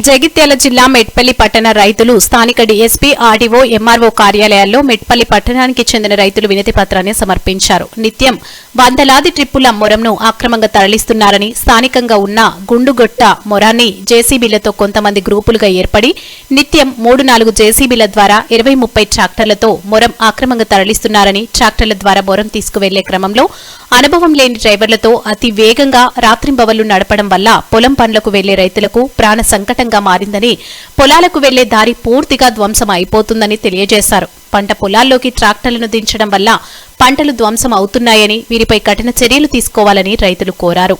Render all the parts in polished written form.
జగిత్యాల జిల్లా మెట్పల్లి పట్టణ రైతులు స్థానిక డీఎస్పీ ఆర్డీఓ ఎంఆర్ఓ కార్యాలయాల్లో మెట్పల్లి పట్టణానికి చెందిన రైతులు వినతి పత్రాన్ని సమర్పించారు. నిత్యం వందలాది ట్రిప్పుల మొరంను అక్రమంగా తరలిస్తున్నారని, స్థానికంగా ఉన్న గుండుగొట్ట మొరాన్ని జేసీబీలతో కొంతమంది గ్రూపులుగా ఏర్పడి నిత్యం 3-4 జేసీబీల ద్వారా 20-30 ట్రాక్టర్లతో మొరం అక్రమంగా తరలిస్తున్నారని, ట్రాక్టర్ల ద్వారా మొరం తీసుకువెళ్లే క్రమంలో అనుభవం లేని డ్రైవర్లతో అతి వేగంగా రాత్రింబవళ్లు నడపడం వల్ల పొలం పనులకు వెళ్లే రైతులకు ప్రాణ సంకటంగా మారిందని, పొలాలకు వెళ్లే దారి పూర్తిగా ధ్వంసం అయిపోతుందని తెలియజేశారు. పంట పొలాల్లోకి ట్రాక్టర్లను దించడం వల్ల పంటలు ధ్వంసం అవుతున్నాయని, వీరిపై కఠిన చర్యలు తీసుకోవాలని రైతులు కోరారు.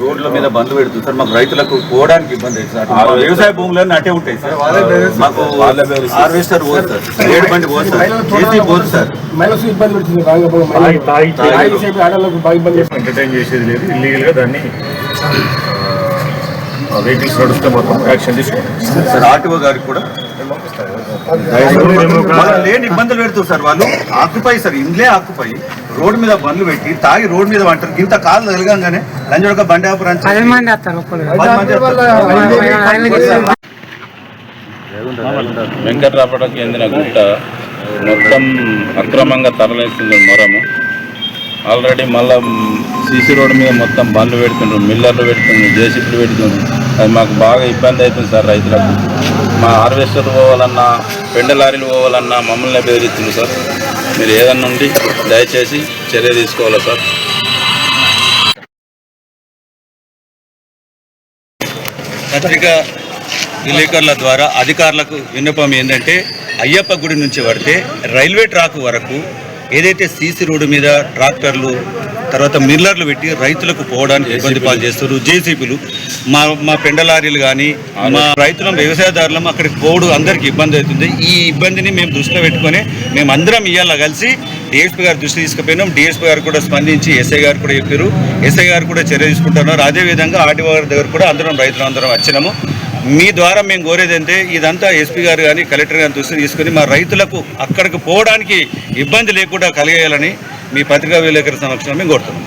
రోడ్ల మీద బండ్లు పెడుతుంది సార్. మాకు రైతులకు పోవడానికి ఇబ్బంది అవుతుంది సార్. వ్యవసాయ భూములన్నీ అట్టే ఉంటాయి సార్. మాకు హార్వెస్టర్ పోదు సార్, ఏడు బండి పోదు సార్, చేసి పోదు సార్. ఎంటర్టైన్ చేసేది లేదు. ఇల్లీగల్ గా దాన్ని వెహికల్స్ నడుస్తే మొత్తం యాక్షన్ తీసుకోండి సార్. ఆర్టీఓ గారికి కూడా లేని ఇబ్బందులు పెడుతుంది సార్. వాళ్ళు ఆక్యుపై సార్, ఇండ్లే ఆక్యుపై రోడ్డు మీద బండ్లు పెట్టి తాగి రోడ్డు మీద వంటారు. ఇంత కాలు తగలగానే లంజొడక బండి ఆపురం వెంకట్రాపటకు చెందిన గుట్ట మొత్తం అక్రమంగా తరలిస్తుంది మొరము. ఆల్రెడీ మళ్ళా సీసీ రోడ్డు మీద మొత్తం బండ్లు పెడుతుండ్రు, మిల్లర్లు పెడుతుండ్రు, జేసీబీలు పెడుతుండ్రు. అది మాకు బాగా ఇబ్బంది అవుతుంది సార్. రైతులకు మా హార్వెస్టర్ పోవాలన్నా, పెండ లారీలు పోవాలన్నా మమ్మల్ని బెదిరిస్తుంది సార్. మీరు ఏదన్నా ఉండి దయచేసి చర్య తీసుకోవాలి సార్. పత్రికా విలేకరుల ద్వారా అధికారులకు విన్నపం ఏంటంటే, అయ్యప్ప గుడి నుంచి పడితే రైల్వే ట్రాక్ వరకు ఏదైతే సీసీ రోడ్డు మీద ట్రాక్టర్లు తర్వాత మిల్లర్లు పెట్టి రైతులకు పోవడానికి ఇబ్బంది పాలు చేస్తారు. జేసీబీలు మా పెండ లారీలు కానీ మా రైతులం వ్యవసాయదారులం అక్కడికి పోవడం అందరికీ ఇబ్బంది అవుతుంది. ఈ ఇబ్బందిని మేము దృష్టిలో పెట్టుకొని మేము అందరం ఇవాళ కలిసి డిఎస్పీ గారి దృష్టి తీసుకుపోయినాం. డిఎస్పీ గారు కూడా స్పందించి ఎస్ఐ గారు కూడా చెప్పారు. ఎస్ఐ గారు కూడా చర్య తీసుకుంటున్నారు. అదేవిధంగా ఆర్డీఓ గారి దగ్గర కూడా అందరం రైతులందరం వచ్చినాము. మీ ద్వారా మేము కోరేది అంటే ఇదంతా ఎస్పీ గారు కానీ కలెక్టర్ గారిని దృష్టి తీసుకుని మా రైతులకు అక్కడికి పోవడానికి ఇబ్బంది లేకుండా కలిగేయాలని మీ పత్రికా విలేకరుల సమక్షంలో మేము కోరుతున్నాం.